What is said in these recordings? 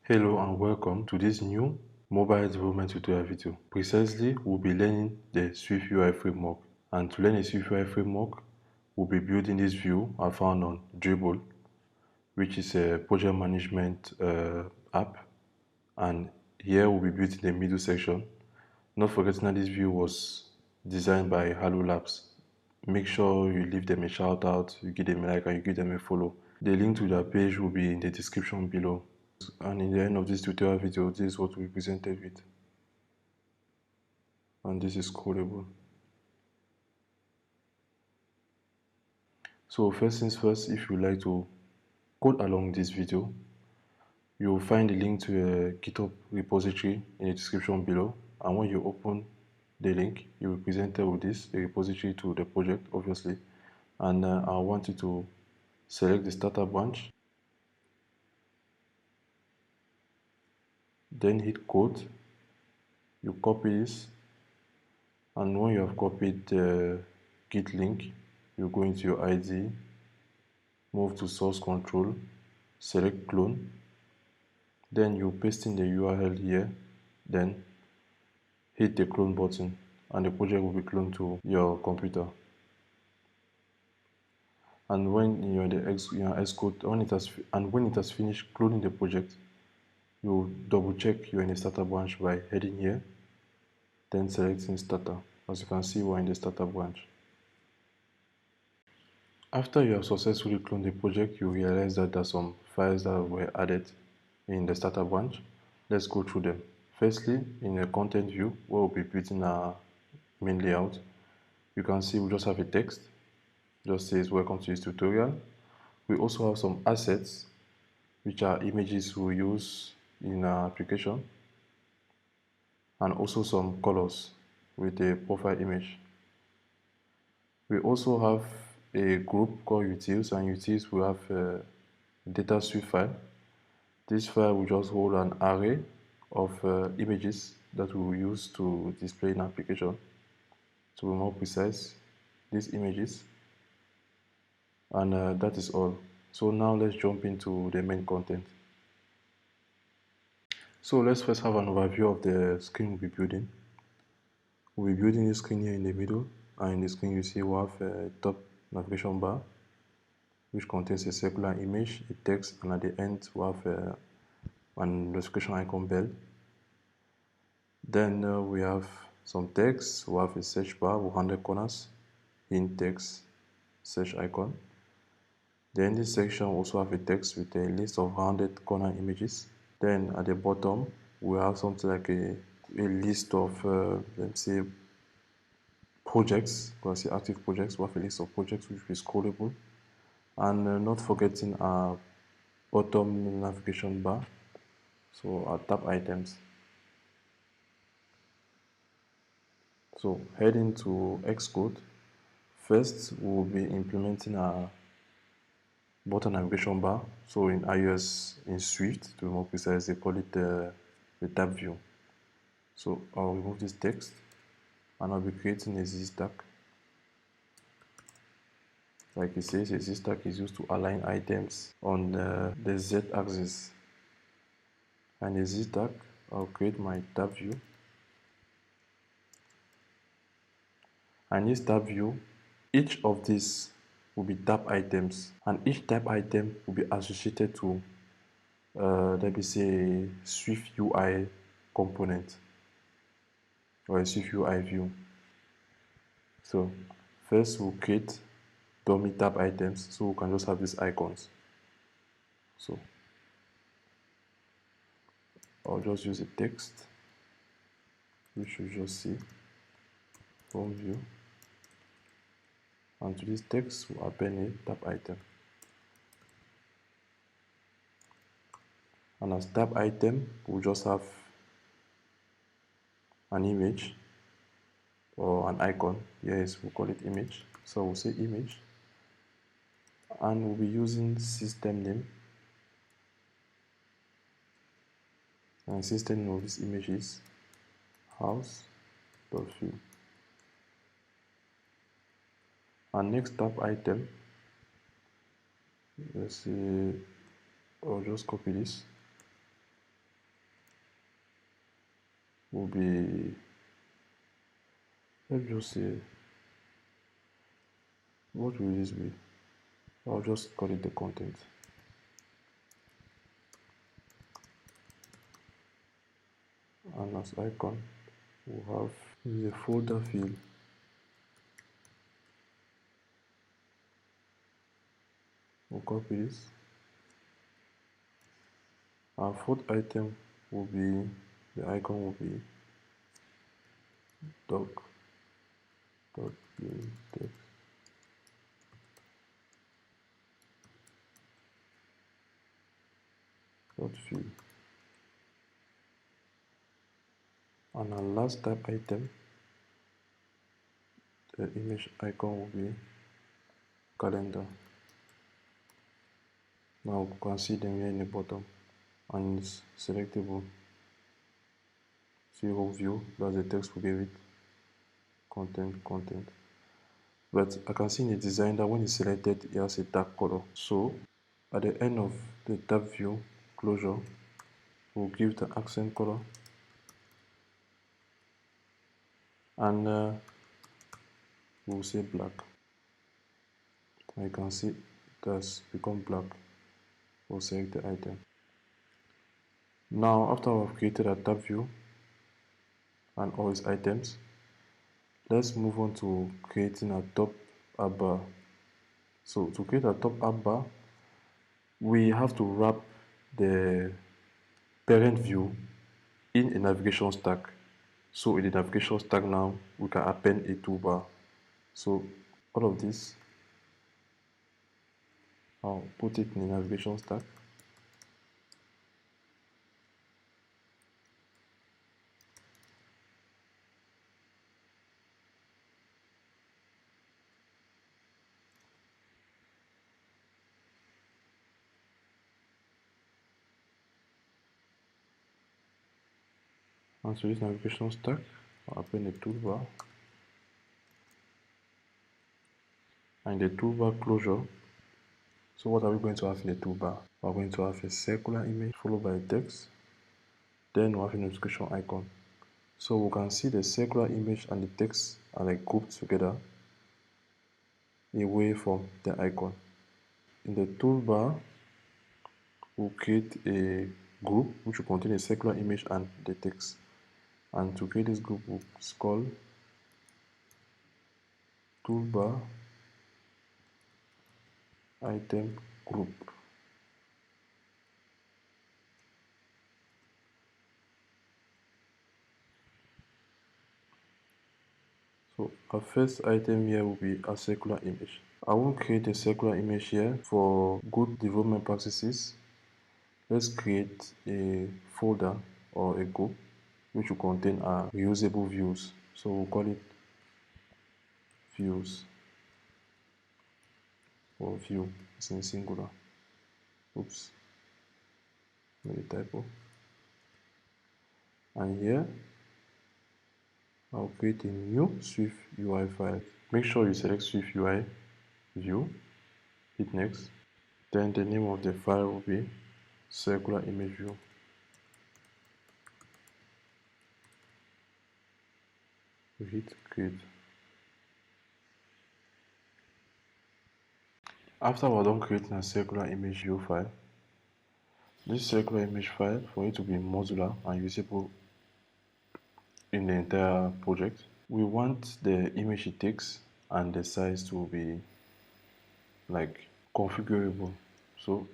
Hello and welcome to this new mobile development tutorial video. Precisely, we'll be learning the SwiftUI framework. And to learn the SwiftUI framework, we'll be building this view I found on Dribble, which is a project management app. And here we'll be building the middle section. Not forgetting that this view was designed by Halo Labs. Make sure you leave them a shout out, you give them a like, and you give them a follow. The link to their page will be in the description below. And in the end of this tutorial video, this is what we presented with, and this is codable. So first things first, if you like to code along this video, you will find the link to a GitHub repository in the description below, and when you open the link, you will be presented with this, the repository to the project obviously. And I want you to select the starter branch, then hit code, you copy this, and when you have copied the git link, you go into your IDE, move to source control, select clone, then you paste in the URL here, then hit the clone button and the project will be cloned to your computer. And when you're in the xcode, when it has finished cloning the project, you double check you're in the starter branch by heading here, then selecting starter. As you can see, we're in the starter branch. After you have successfully cloned the project, you realize that there are some files that were added in the starter branch. Let's go through them. Firstly, in the content view, where we'll be building our main layout, you can see we just have a text, just says welcome to this tutorial. We also have some assets, which are images we use in our application, and also some colors with a profile image. We also have a group called utils, and utils will have a data swift file. This file will just hold an array of images that we will use to display in application. To be more precise, these images, and that is all. So now let's jump into the main content. So let's first have an overview of the screen we'll be building. We'll be building this screen here in the middle, and in the screen you see we have a top navigation bar, which contains a circular image, a text, and at the end we have an notification icon bell. Then we have some text, we have a search bar with 100 corners, in text, search icon. Then this section also have a text with a list of 100 corner images. Then at the bottom we have something like a list of let's say projects. You can see active projects. We have a list of projects which is scrollable, and not forgetting our bottom navigation bar, so our tab items. So heading to Xcode, first we'll be implementing our bottom navigation bar. So in iOS, in Swift, to be more precise, they call it the TabView. So I'll remove this text, and I'll be creating a LazyHStack. Like it says, a LazyHStack is used to align items on the Z-axis. And a LazyHStack, I'll create my TabView. And this TabView, each of these will be tab items, and each tab item will be associated to let me say SwiftUI component or a SwiftUI view. So first we'll create dummy tab items, so we can just have these icons. So I'll just use a text, which you just see from view, and to this text we'll append a tab item. And as tab item, we'll just have an image or an icon. Yes, we'll call it image. So we'll say image, and we'll be using system name, and system name of this image is house.view. And next tab item, let's see, I'll just copy this, will be, let's just say, what will this be? I'll just call it the content. And as icon, we'll have the folder field. We'll copy this. Our fourth item will be, the icon will be doc.view text. .view. And our last type item, the image icon will be calendar. Now you can see them here in the bottom, and it's selectable. See whole view, that's the text we gave it. Content. But I can see in the design that when it's selected, it has a dark color. So at the end of the tab view closure, we'll give the accent color, and we'll say black. And you can see it has become black. We'll select the item. Now, after we've created a tab view and all its items, let's move on to creating a top app bar. So to create a top app bar, we have to wrap the parent view in a navigation stack. So in the navigation stack now, we can append a toolbar. So all of this, I'll put it in the navigation stack. And so this navigation stack, I'll append a toolbar. And the toolbar closure, so what are we going to have in the toolbar? We're going to have a circular image followed by text, then we'll have a notification icon. So we can see the circular image and the text are like grouped together away from the icon. In the toolbar, we'll create a group which will contain a circular image and the text. And to create this group, we'll call toolbar item group. So our first item here will be a circular image. I won't create a circular image here. For good development practices, let's create a folder or a group which will contain our reusable views. So we'll call it views, or view, it's in singular. Oops, made a typo. And here, I'll create a new SwiftUI file. Make sure you select SwiftUI view, hit next. Then the name of the file will be circular image view. We hit create. After we're done creating a circular image view file, this circular image file, for it to be modular and usable in the entire project, we want the image it takes and the size to be like configurable. So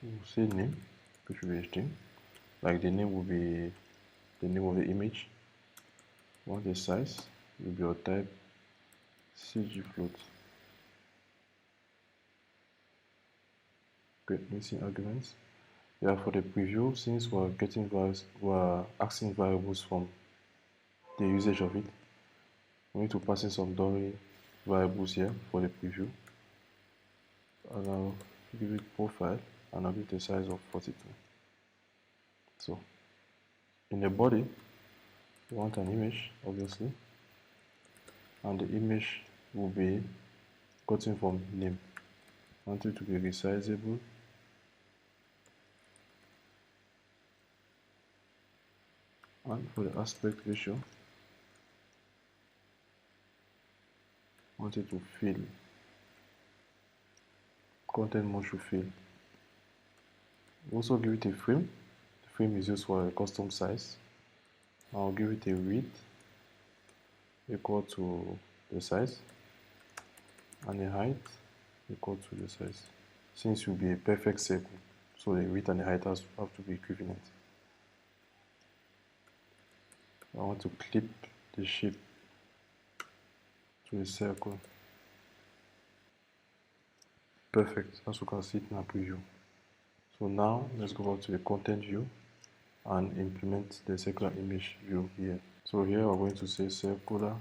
we'll say name, which will be a string. Like the name will be the name of the image. We want the size will be your type CG float. Great, missing arguments. Yeah, for the preview, since we're asking variables from the usage of it, we need to pass in some dummy variables here for the preview. And I'll give it profile and I'll give the size of 42. So in the body, we want an image, obviously, and the image will be gotten from name. I want it to be resizable And for the aspect ratio, I want it to fill. Content mode should fill. Also give it a frame. The frame is used for a custom size. I'll give it a width equal to the size and a height equal to the size. Since it will be a perfect circle, so the width and the height have to be equivalent. I want to clip the shape to a circle. Perfect, as you can see it in our preview. So now let's go back to the content view and implement the circular image view here. So here we're going to say circular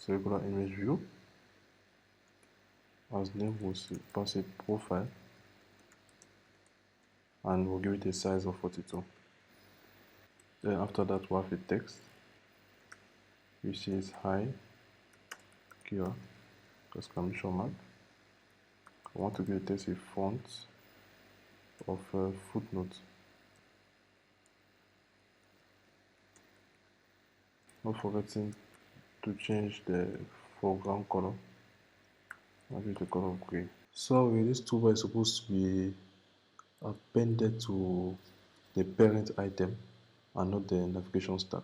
image view. As name, we'll pass a profile and we'll give it a size of 42. Then after that we'll have a text which says hi here, exclamation mark. I want to give the text a font of footnote. Not forgetting to change the foreground color. I'll give it the color of gray. So this toolbar is supposed to be appended to the parent item and not the navigation stack.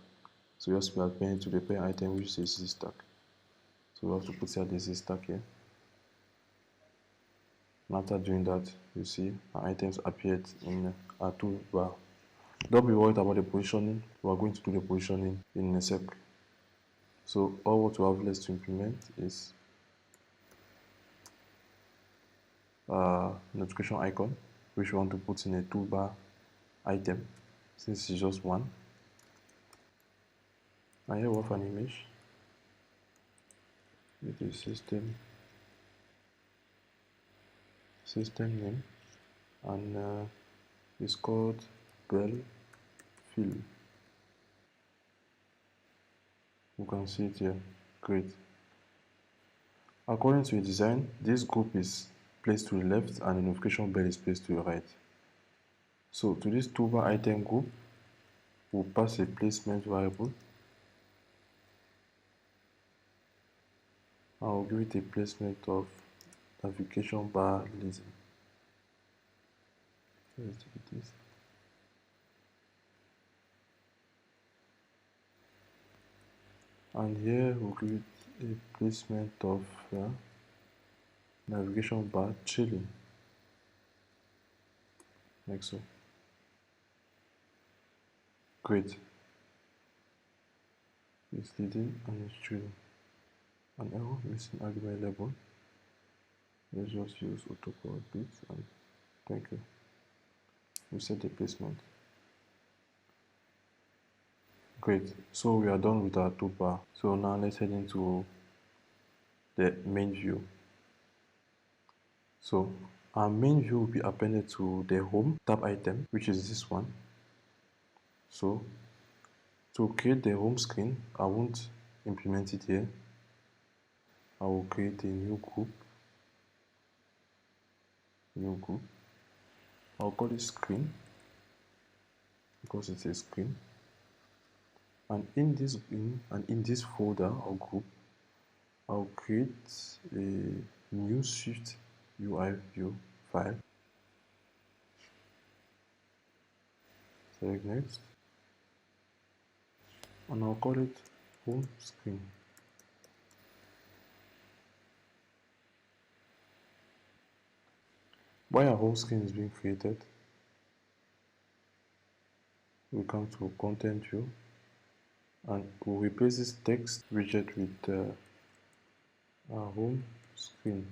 So you have to be appended to the parent item which is LazyHStack. So we have to put here the LazyHStack here. And after doing that, you see our items appeared in our toolbar. Don't be worried about the positioning. We are going to do the positioning in a sec. So all what we have left to implement is notification icon, which we want to put in a toolbar item since it's just one. And here we have an image with the system name, and it's called Bell Fill. You can see it here. Great. According to the design, this group is placed to the left and the notification bell is placed to the right. So to this toolbar item group, we'll pass a placement variable. I'll give it a placement of navigation bar lazy. Let's do this. And here we'll give it a placement of navigation bar chilling, like so. Great. It's leading and it's chilling. An error missing argument label. Let's just use autocorrect bits and thank you. We set the placement. Great. So we are done with our toolbar. So now let's head into the main view. So our main view will be appended to the home tab item, which is this one. So to create the home screen, I won't implement it here. I will create a new group. I'll call it screen because it's a screen. And in this folder or group, I'll create a new SwiftUI view file. Select next, and I'll call it home screen. While our home screen is being created, we come to content view and we'll replace this text widget with our home screen,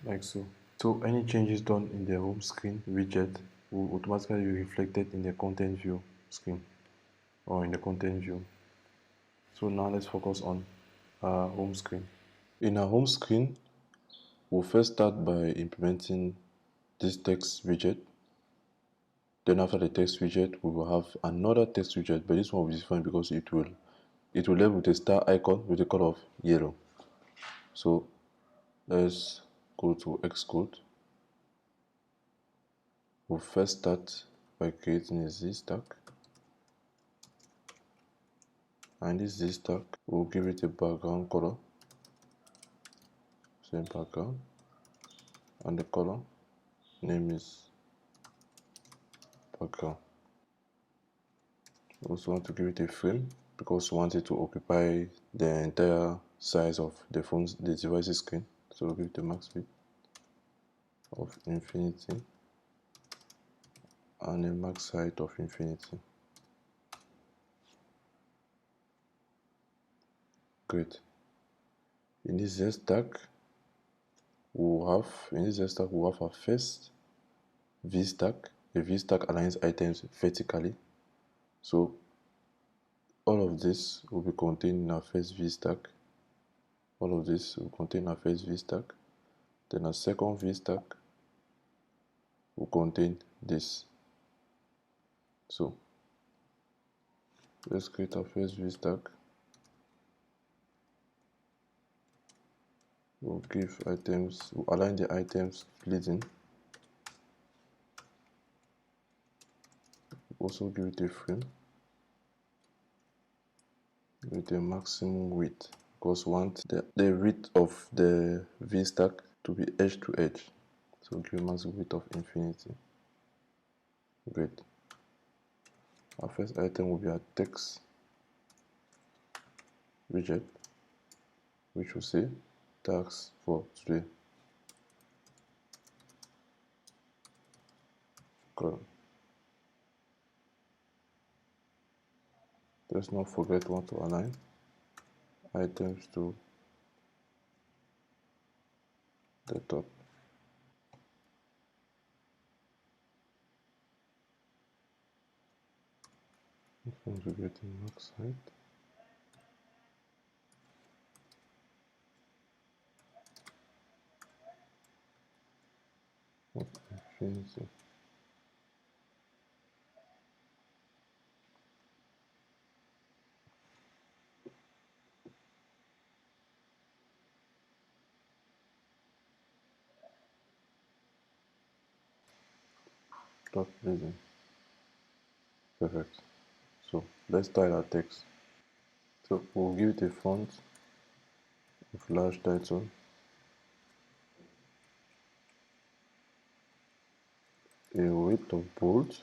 like so. So any changes done in the home screen widget will automatically be reflected in the content view screen or in the content view. So now let's focus on our home screen. In our home screen, we'll first start by implementing this text widget. Then after the text widget, we will have another text widget, but this one will be different because it will label with a star icon with the color of yellow. So let's go to xcode We'll first start by creating a ZStack, and this ZStack, we'll give it a background color, same background, and the color name is background. We also want to give it a frame because we want it to occupy the entire size of the device's screen. So we'll give it a max width of infinity and a max height of infinity. Great. In this ZStack, we'll have our first VStack. The VStack aligns items vertically. So all of this will be contained in our first VStack. All of this will contain our first VStack. Then our second VStack will contain this. So let's create our first VStack. We'll align the items bleeding. Also give it a frame with a maximum width because we want the width of the VStack to be edge to edge. So give a maximum width of infinity. Great. Our first item will be our text widget, which will say tasks for today. Column. Let's not forget what to align items to the top. This one will get in max height. Infinity. Stop bleeding. Perfect. So let's style our text. So we'll give it a font of large title, a weight of bold,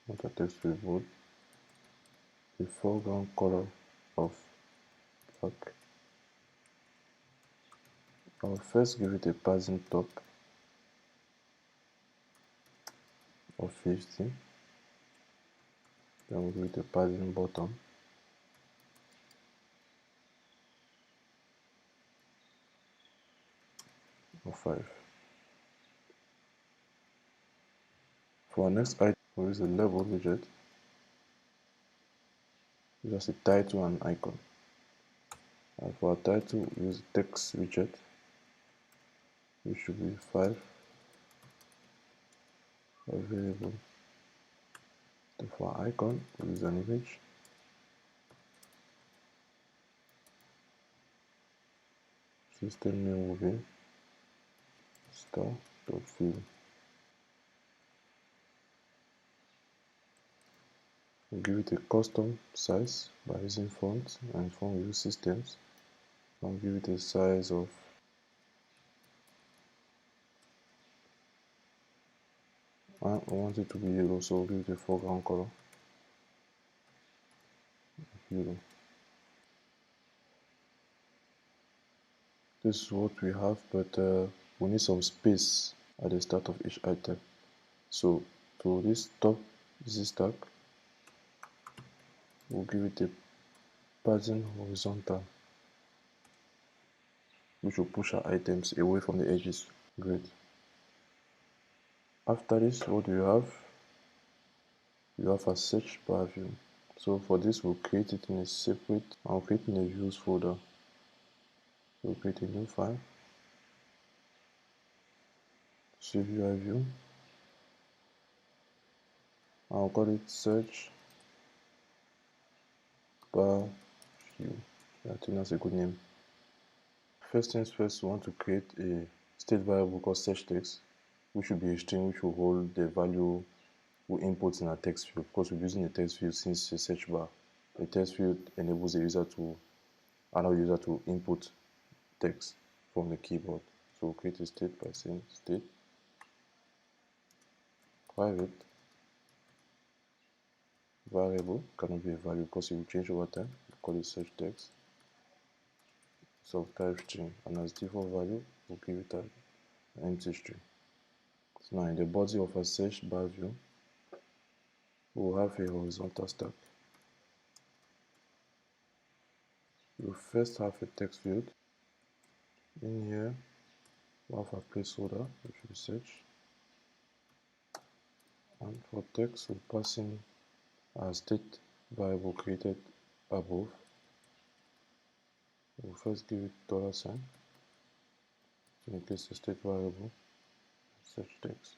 want the text to be bold, a foreground color of black. I'll first give it a padding top of 50, then we'll give it a padding bottom of 5. For our next item, we'll use a label widget, just a title and icon. And for our title, we'll use a text widget, which should be 5 available. So for our icon, we'll use an image. System name will be star.view. We'll give it a custom size by using fonts, and font we use systems. I'll give it a size of 1. I want it to be yellow, so we'll give it a foreground color yellow. This is what we have, but we need some space at the start of each item. So to this top ZStack, we'll give it a padding horizontal, which will push our items away from the edges. Great. After this, what do you have? You have a search bar view. So for this, we'll create it in a separate, I'll create in a views folder. We'll create a new file, SwiftUI view. I'll call it search bar view. I think that's a good name. First things first, we want to create a state variable called search text. which should be a string which will hold the value we input in a text field. Of course, we're using a text field since it's a search bar. The text field enables the user to allow user to input text from the keyboard. So we'll create a state by saying state private variable cannot be a value because it will change over time. We'll call it search text subtype string, and as default value we'll give it an empty string. So now in the body of a search bar view, we'll have a horizontal stack. We'll first have a text field. In here we'll have a placeholder which will search, and for text we'll pass in a state variable created above. We'll first give it $sign to make this a state variable, search text,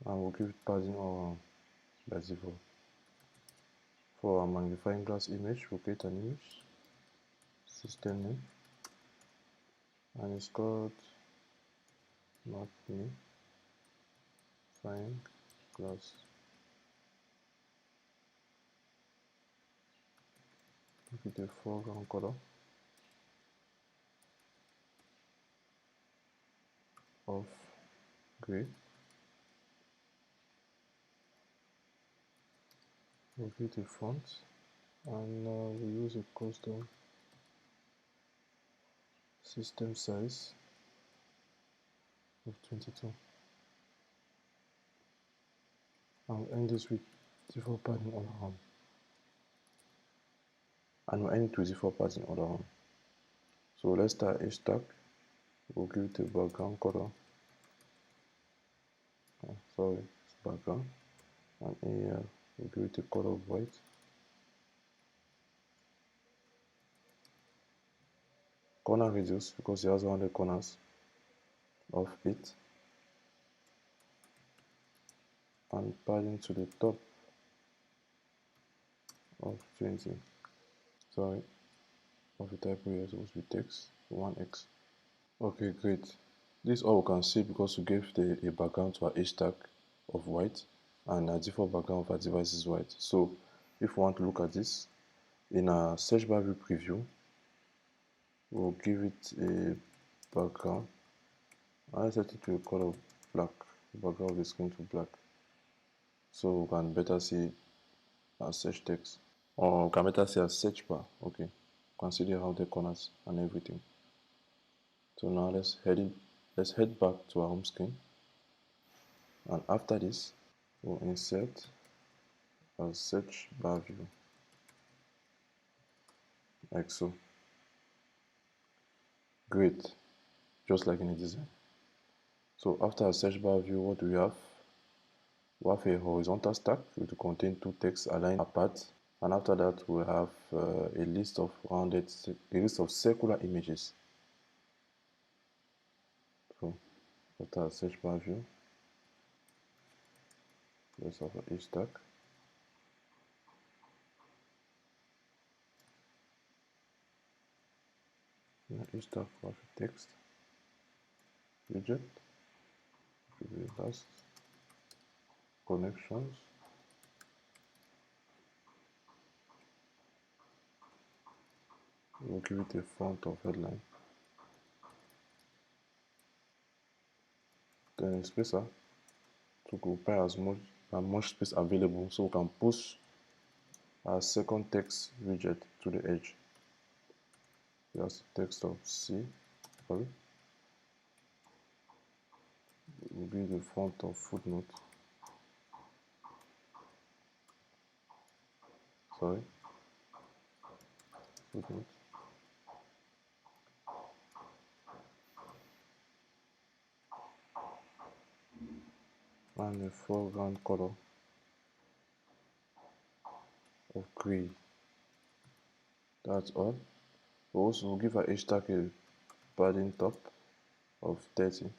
and we'll give it padding all by default. For our magnifying glass image, we'll create an image, system name, and it's called magnifying glass. Give it a foreground color of gray. We'll create a font, and we use a custom system size of 22, and we'll end this with default padding on our home. And we'll end it with default padding on our home. So let's start HStack. We'll give it a background color. Sorry, it's background. And here we'll give it a color of white. Corner radius, because it has 100 corners, of 8. And padding to the top of 20. Sorry, of the typo here, supposed to be text 1x. Okay, great. This is all we can see because we gave a background to our HStack of white, and our default background of our device is white. So if we want to look at this in our search bar view preview, we'll give it a background. I set it to a color of black, background of the screen to black, so we can better see our search text, or we can better see our search bar. Okay, consider how the corners and everything. So now let's head back to our home screen, and after this we'll insert a search bar view like so. Great, just like in a design. So after a search bar view, what do we have? We have a horizontal stack which will contain two texts aligned apart, and after that we have a list of circular images. So after a search bar view, let's have a HStack. In HStack we have a text widget, which will be last connections. We'll give it a font of headline, then a spacer to occupy as much space available so we can push our second text widget to the edge. Just text of C. Sorry. Will be the font of footnote. Sorry. Footnote. And the foreground color of gray. That's all. We also give our HStack a padding top of 30.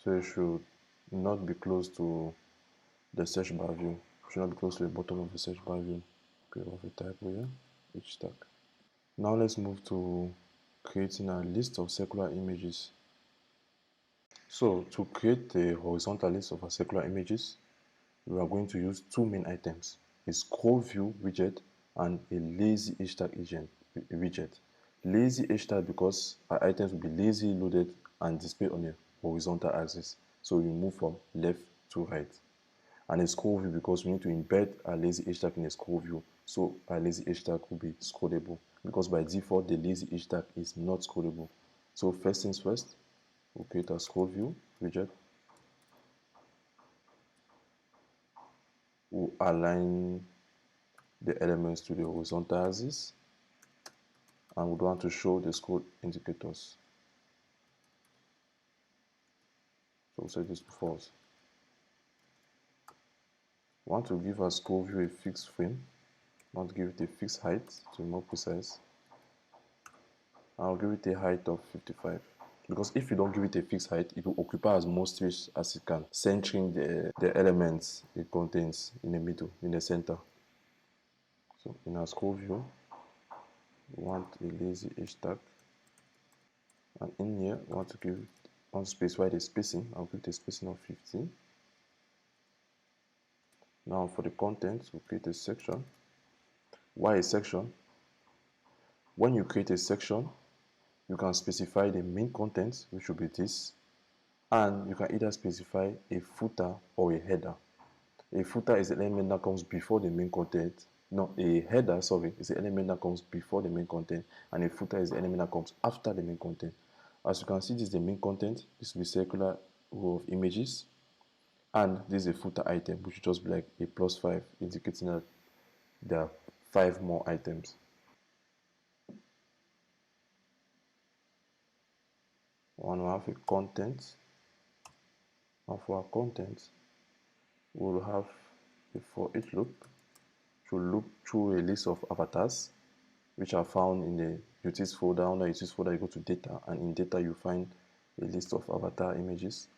So it should not be close to the search bar view. It should not be close to the bottom of the search bar view. Okay, we have a typo here, HStack. Now let's move to creating a list of circular images. So to create a horizontal list of our circular images, we are going to use two main items, a scroll view widget and a LazyHStack widget. LazyHStack because our items will be lazy loaded and displayed on a horizontal axis. So we move from left to right. And a scroll view because we need to embed our LazyHStack in a scroll view. So our LazyHStack will be scrollable because by default the LazyHStack is not scrollable. So first things first, we'll create a scroll view widget. We'll align the elements to the horizontal axis and we want to show the scroll indicators. So we'll set this to false. We want to give our scroll view a fixed frame. We want to give it a fixed height to be more precise. I'll give it a height of 55 because if you don't give it a fixed height, it will occupy as much space as it can, centering the elements it contains in the middle, in the center. So in our scroll view, we want a LazyHStack, and in here we want to specify the spacing. I'll give it a spacing of 15. Now for the contents, we'll create a section. Why a section? When you create a section, you can specify the main content, which will be this, and you can either specify a footer or a header. A footer is the element that comes before the main content. No, a header, sorry, is the element that comes before the main content, and a footer is the element that comes after the main content. As you can see, this is the main content. This will be circular row of images, and this is a footer item, which will just be like a +5, indicating that there are 5 more items. We want to have a content, and for our content, we will have a for each loop, which will loop through a list of avatars, which are found in the utils folder. Under utils folder, you go to data, and in data, you find a list of avatar images.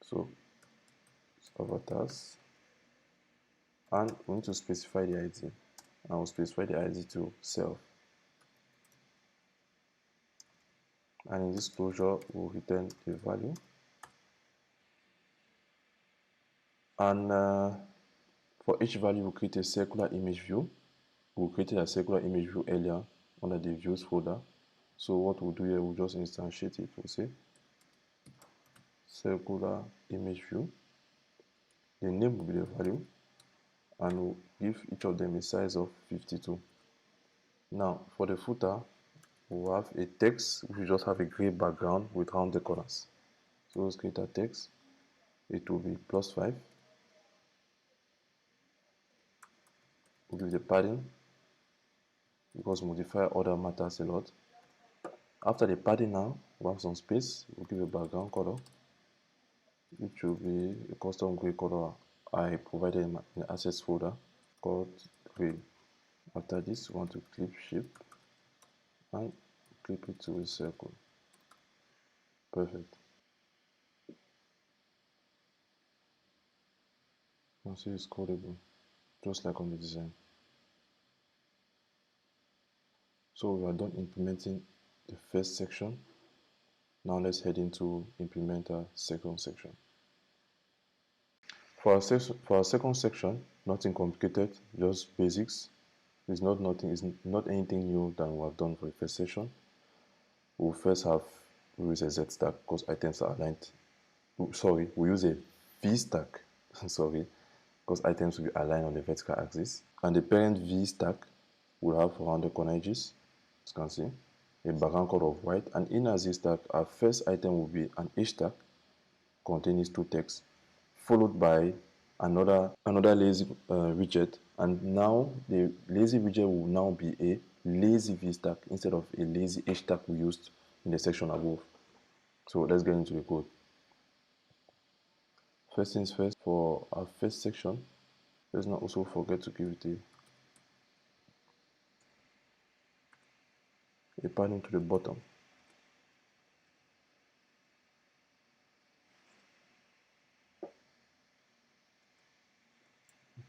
So, avatars, and we need to specify the ID. I will specify the ID to self. And in this closure, we'll return a value. And for each value, we'll create a circular image view. We created a circular image view earlier under the views folder. So what we'll do here, we'll just instantiate it. We'll say circular image view. The name will be the value, and we'll give each of them a size of 52. Now for the footer, we'll have a text which will just have a gray background with rounded corners. So let's create a text. It will be +5. We'll give the padding because modifier order matters a lot. After the padding now, we have some space. We'll give a background color, which will be a custom gray color I provided in the assets folder called gray. After this, we want to clip shape and clip it to a circle. Perfect. You can see it's codable, just like on the design. So we are done implementing the first section. Now let's head into implement our second section. For our second section, nothing complicated, just basics. It's not anything new than we have done for the first section. We'll first use a ZStack because items are aligned. Sorry, we use a VStack. Sorry, because items will be aligned on the vertical axis. And the parent VStack will have rounded corner edges, as you can see, a background color of white. And in our ZStack, our first item will be an HStack containing 2 texts, followed by another lazy widget, and now the lazy widget will now be a LazyVStack instead of a LazyHStack we used in the section above. So let's get into the code. First things first, for our first section, let's not also forget to give it a padding to the bottom.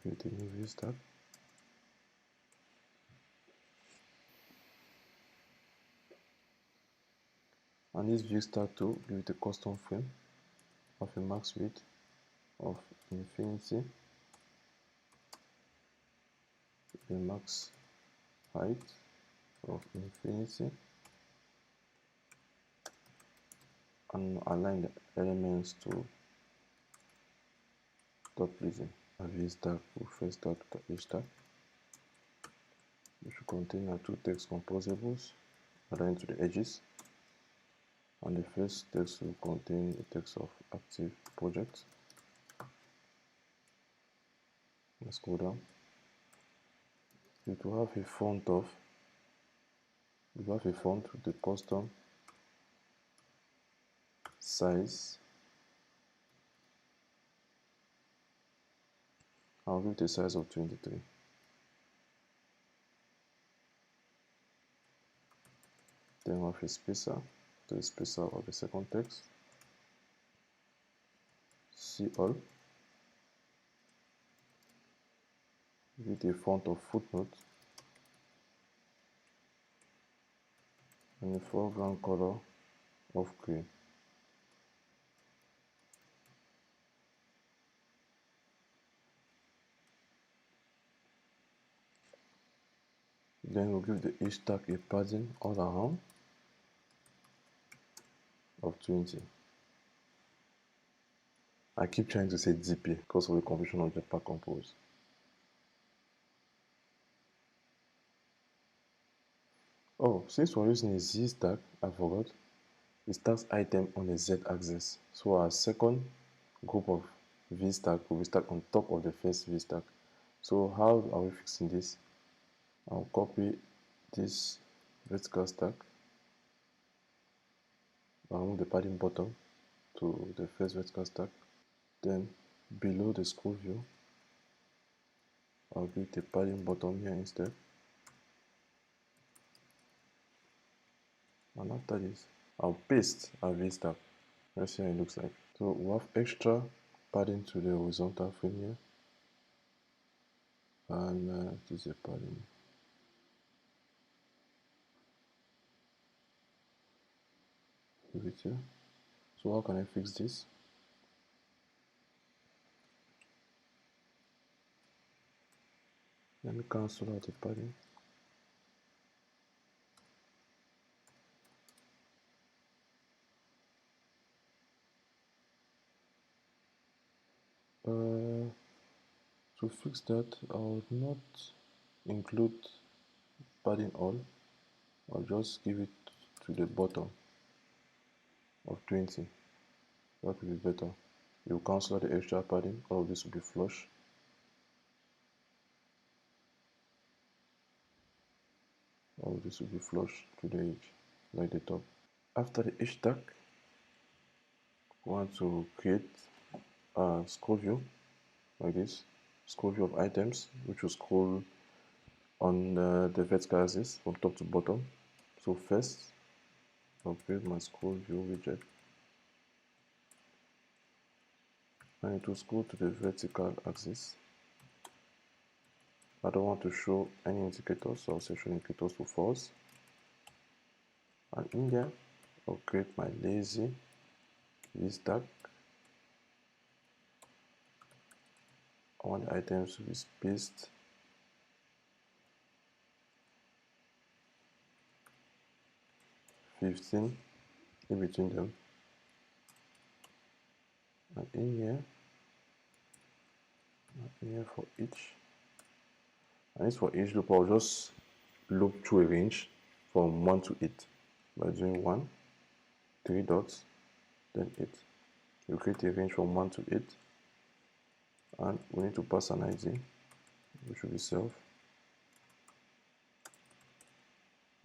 Create a new VStack. And this VStack tool give it a custom frame of a max width of infinity, a max height of infinity, and align the elements to top pleasing. VStack will first start with the HStack, which should contain our two text composables aligned to the edges. And the first text will contain the text of active project. Let's go down. It will have a font with the custom size. I'll give it a size of 23. Then we'll have a spacer, the spacer of the second text. See all. With a font of footnote and a foreground color of green. Then we'll give the HStack a padding all around of 20. I keep trying to say DP because of the confusion of Jetpack Compose. Oh, since we're using a ZStack, I forgot, it stacks item on the Z axis. So our second group of VStack will be stacked on top of the first VStack. So how are we fixing this? I'll copy this vertical stack. I'll move the padding bottom to the first vertical stack. Then below the scroll view, I'll give the padding bottom here instead. And after this, I'll paste our VStack. Let's see how it looks like. So we have extra padding to the horizontal frame here. And this is a padding. Give it here. So how can I fix this? Let me cancel out the padding. To fix that, I would not include padding all. I'll just give it to the bottom of 20. That will be better. You cancel out the extra padding, all of this will be flush. All of this will be flush to the edge, like the top. After the HStack, we want to create a scroll view, like this. Scroll view of items, which will scroll on the vertical axis from top to bottom. So first, I'll create my scroll view widget. And it will scroll to the vertical axis. I don't want to show any indicators, so I'll set show indicators to false. And in there, I'll create my LazyVStack. I want the items to be spaced 15 in between them. And in here for each. And this for each loop, I'll just loop through a range from 1 to 8 by doing 1, 3 dots, then 8. You create a range from 1 to 8, and we need to pass an ID, which will be self.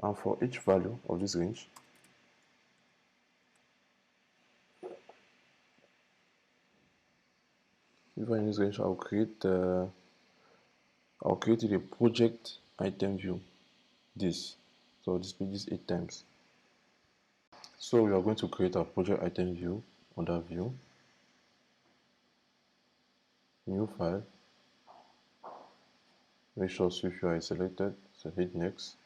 And for each value of this range, in this range, I'll create a project item view. This, so display this 8 times. So we are going to create a project item view under view, new file. Make sure SwiftUI is selected. So hit next.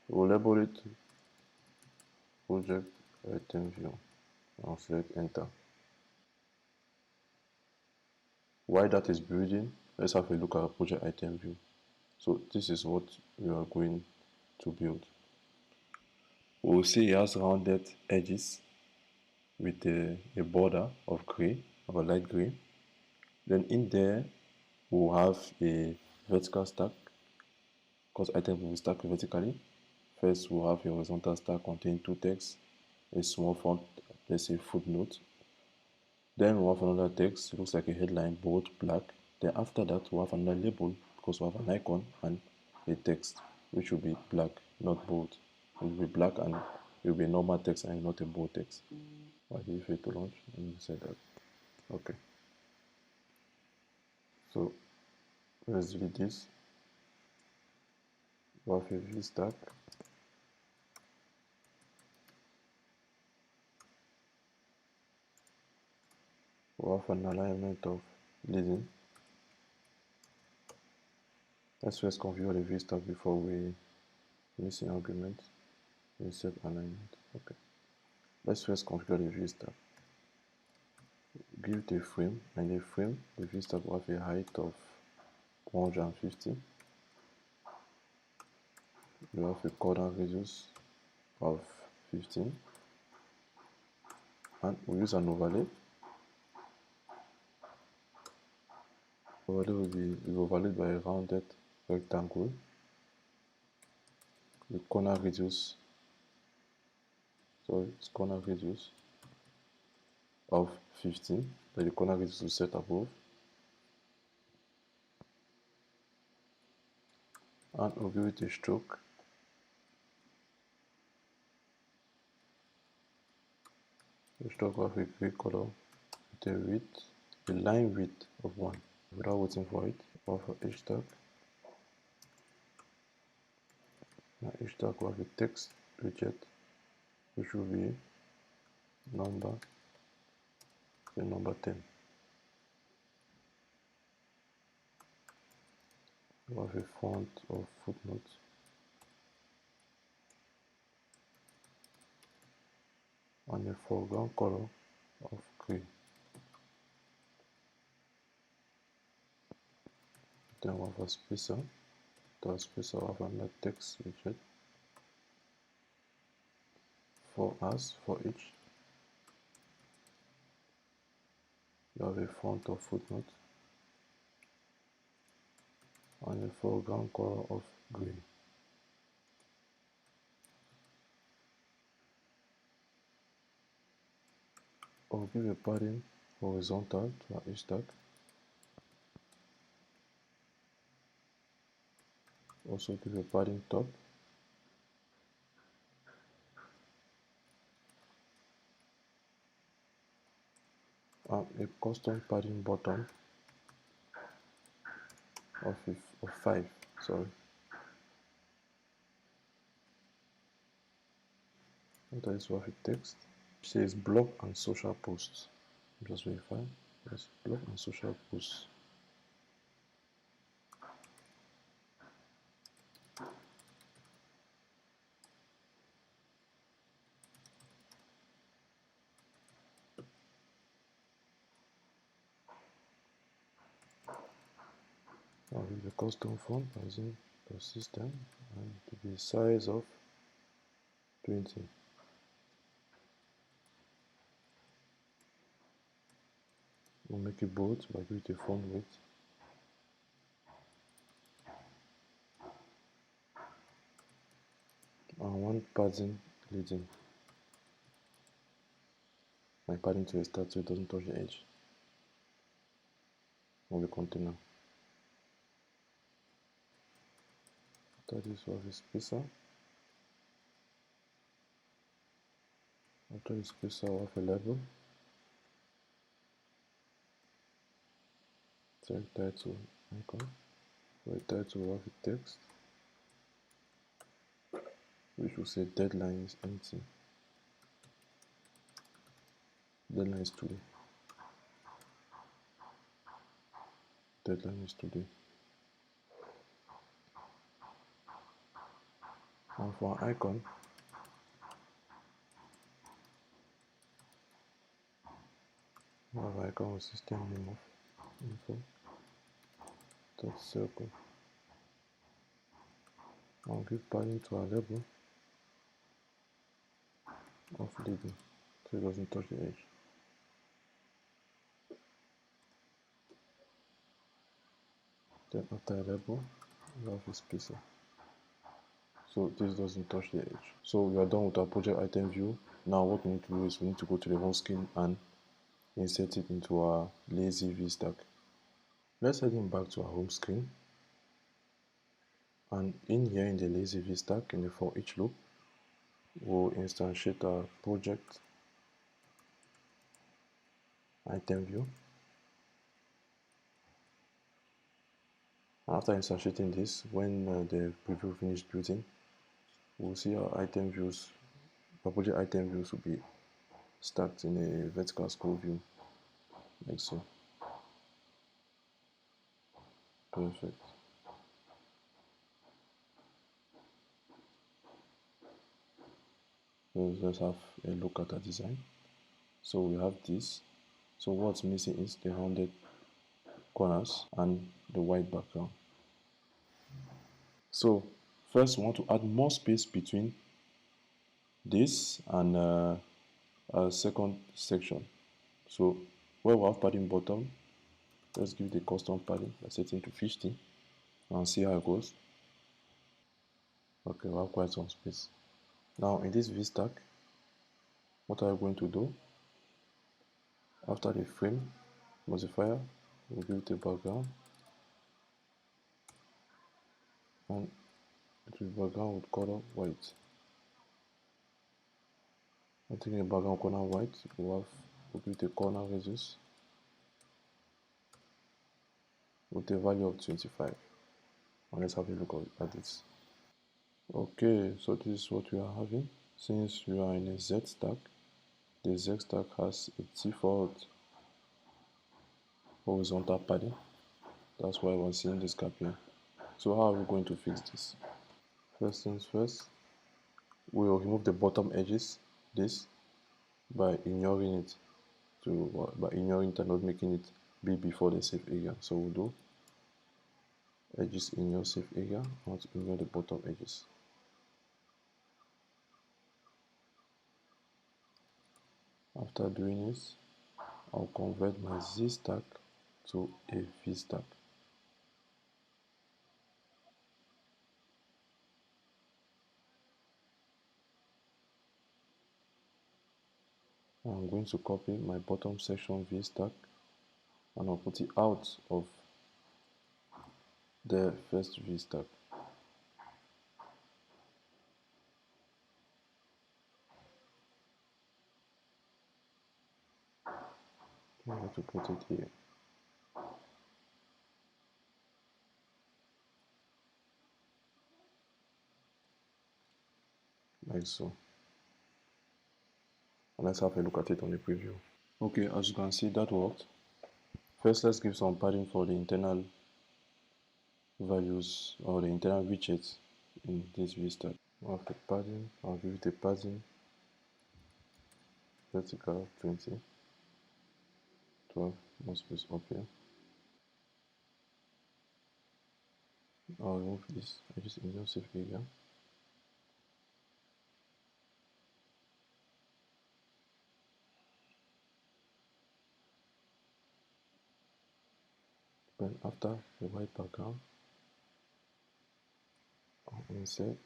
We'll label it project item view and select enter. While that is building, let's have a look at our project item view. So this is what we are going to build. We'll see it has rounded edges with a border of gray, of a light gray. Then in there, we'll have a vertical stack, because items will be stacked vertically. First, we'll have a horizontal stack containing two texts, a small font, let's say footnote. Then we'll have another text, it looks like a headline, bold, black. Then after that, we'll have another label, because we'll have an icon and a text, which will be black, not bold. It will be black and it will be a normal text and not a bold text. Why did you fail to launch? Let me say that. Okay. So let's delete this. We'll have a VStack. We'll have an alignment of leading. Let's first configure the VStack before we missing argument. Insert alignment. Okay. Let's first configure the VStack. Give it a frame, and the frame, the VStack will have a height of 150. We have a corner radius of 15, and we use an overlay. Overlay will be overlaid by a rounded rectangle. The corner radius, it's corner radius of 15. Then the corner radius is set above, and we'll give it a stroke. The stroke will have a gray color with a width, a line width of 1. Without waiting for it, for HStack. Now HStack will have a text widget, which will be number, the number 10. We'll have a font of footnotes. And a foreground color of green. Then we'll have a spacer. The spacer will have another text widget for us, for each. You have a font of footnote and a foreground color of green. I'll give a padding horizontal to our HStack. Also give a padding top. And a custom padding bottom of 5. Sorry. After this, we have a text. It says blog and social posts. Just verify. Yes, blog and social posts. Now with the custom font as in the system, and to be size of 20. We'll make it bold by giving it a font weight. And one padding leading. My padding to a start so it doesn't touch the edge of the container. After this, we have a spacer. After the spacer, we have a label. Select title icon. For the title, we have a text, which will say deadline is empty. Deadline is today. Deadline is today. And for our icon, Alright, come with system name of info dot circle. I'll give padding to our label of leading so it doesn't touch the edge. Then after a label, we have a spacer. So this doesn't touch the edge. So we are done with our project item view. Now what we need to do is we need to go to the home screen and insert it into our LazyVStack. Let's head in back to our home screen. And in here in the LazyVStack, in the for each loop, we'll instantiate our project item view. After instantiating this, when the preview finished building, we'll see our item views, our project item views will be stacked in a vertical scroll view, like so. Perfect. So let's have a look at our design. So we have this. So what's missing is the rounded corners and the white background. So first we want to add more space between this and our second section. So where we have padding bottom, let's give the custom padding by setting to 50 and see how it goes. Okay, we have quite some space. Now in this VStack, what are we going to do? After the frame modifier, we'll give it a background and it will be background with color white. I'm taking the background corner white, we'll give it a corner radius with a value of 25. And let's have a look at this. Okay, so this is what we are having. Since we are in a Z stack, the Z stack has a default horizontal padding. That's why we're seeing this gap here. So how are we going to fix this? First things first, we'll remove the bottom edges, this, by ignoring it and not making it be before the safe area. So we'll do edges in your safe area, not ignore the bottom edges. After doing this, I'll convert my Z stack to a V stack. I'm going to copy my bottom section V stack and I'll put it out of the first V stack. I'm going to put it here. Like so. And let's have a look at it on the preview. Okay, as you can see, that worked. First, let's give some padding for the internal values or the internal widgets in this VStack. We'll have the padding, I'll give it a padding vertical 20, 12, more space up here. I'll remove this, I just ignore safe area. Then after the white background, I'll insert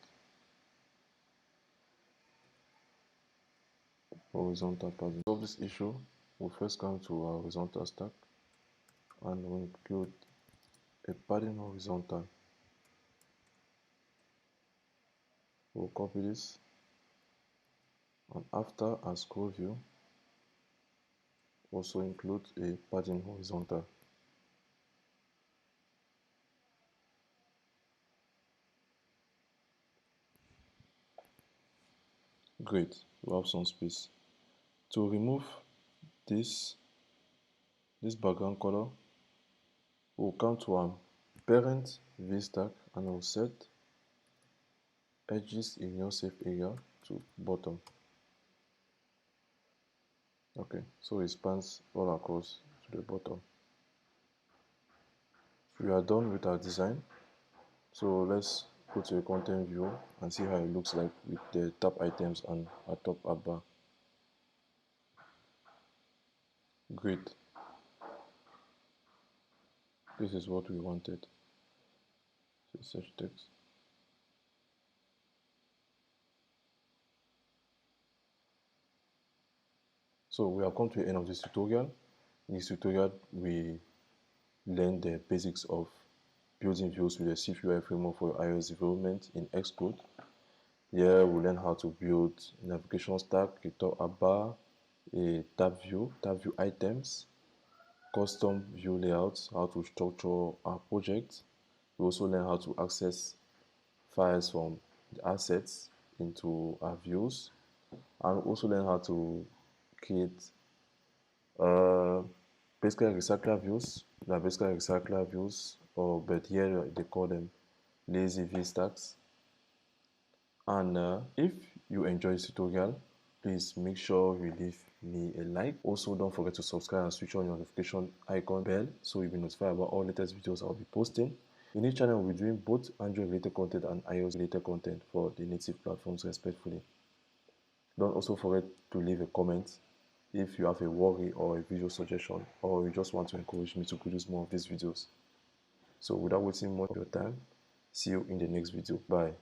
horizontal padding. To solve this issue, we'll first come to our horizontal stack and we'll include a padding horizontal. We'll copy this and after our scroll view, also include a padding horizontal. Great, we have some space. To remove this background color, we'll come to our parent VStack and we'll set edges in your safe area to bottom. Okay, so it spans all across to the bottom. We are done with our design. So let's go to a content view and see how it looks like with the tab items and a top app bar. Great. This is what we wanted. So search text. So we have come to the end of this tutorial. In this tutorial, we learned the basics of building views with the SwiftUI framework for iOS development in Xcode. Here we learn how to build a navigation stack, a top app bar, a TabView items, custom view layouts, how to structure our project. We also learn how to access files from the assets into our views, and also learn how to create basically recycler views. They are basically recycler views, but here they call them LazyVStacks. And if you enjoy this tutorial, please make sure you leave me a like. Also, don't forget to subscribe and switch on your notification icon bell so you'll be notified about all latest videos I'll be posting. In this channel, we'll be doing both Android related content and iOS related content for the native platforms respectively. Don't also forget to leave a comment if you have a worry or a video suggestion, or you just want to encourage me to produce more of these videos. So without wasting much of your time, see you in the next video. Bye.